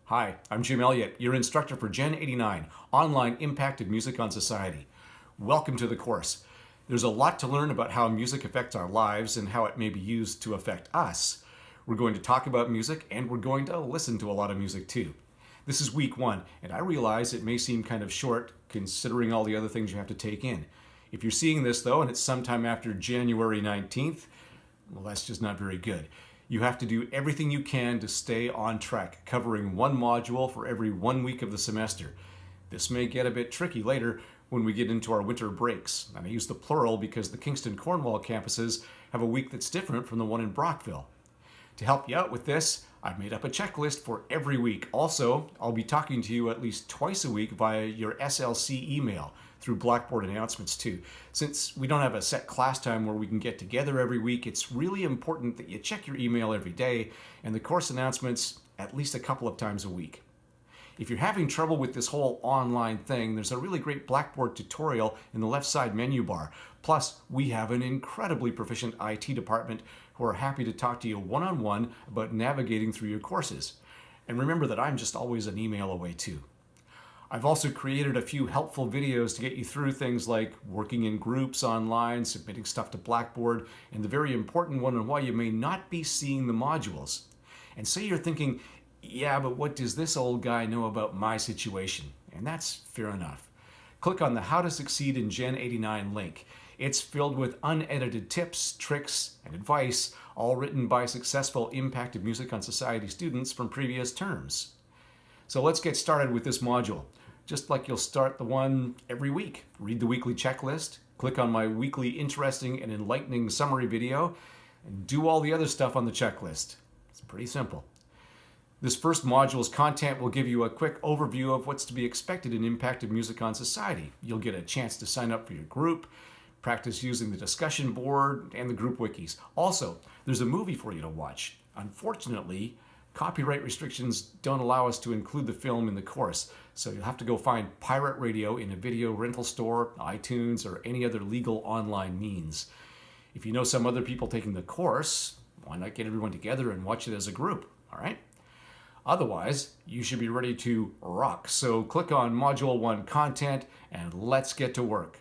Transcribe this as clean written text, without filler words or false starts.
Hi, I'm Jim Elliott, your instructor for GENE89, Online Impact of Music on Society. Welcome to the course. There's a lot to learn about how music affects our lives and how it may be used to affect us. We're going to talk about music and we're going to listen to a lot of music too. This is week one, and I realize it may seem kind of short considering all the other things you have to take in. If you're seeing this though, and it's sometime after January 19th, well, that's just not very good. You have to do everything you can to stay on track, covering one module for every 1 week of the semester. This may get a bit tricky later when we get into our winter breaks. And I use the plural because the Kingston Cornwall campuses have a week that's different from the one in Brockville. To help you out with this, I've made up a checklist for every week. Also, I'll be talking to you at least twice a week via your SLC email through Blackboard announcements too. Since we don't have a set class time where we can get together every week, it's really important that you check your email every day and the course announcements at least a couple of times a week. If you're having trouble with this whole online thing, there's a really great Blackboard tutorial in the left side menu bar. Plus, we have an incredibly proficient IT department who are happy to talk to you one-on-one about navigating through your courses. And remember that I'm just always an email away too. I've also created a few helpful videos to get you through things like working in groups online, submitting stuff to Blackboard, and the very important one on why you may not be seeing the modules. And say you're thinking, yeah, but what does this old guy know about my situation? And that's fair enough. Click on the How to Succeed in GENE89 link. It's filled with unedited tips, tricks, and advice, all written by successful Impact of Music on Society students from previous terms. So let's get started with this module. Just like you'll start the one every week. Read the weekly checklist, click on my weekly interesting and enlightening summary video, and do all the other stuff on the checklist. It's pretty simple. This first module's content will give you a quick overview of what's to be expected in Impact of Music on Society. You'll get a chance to sign up for your group, practice using the discussion board and the group wikis. Also, there's a movie for you to watch. Unfortunately, copyright restrictions don't allow us to include the film in the course, so you'll have to go find pirate radio in a video rental store, iTunes, or any other legal online means. If you know some other people taking the course, why not get everyone together and watch it as a group, all right? Otherwise, you should be ready to rock. So click on Module 1 Content and let's get to work.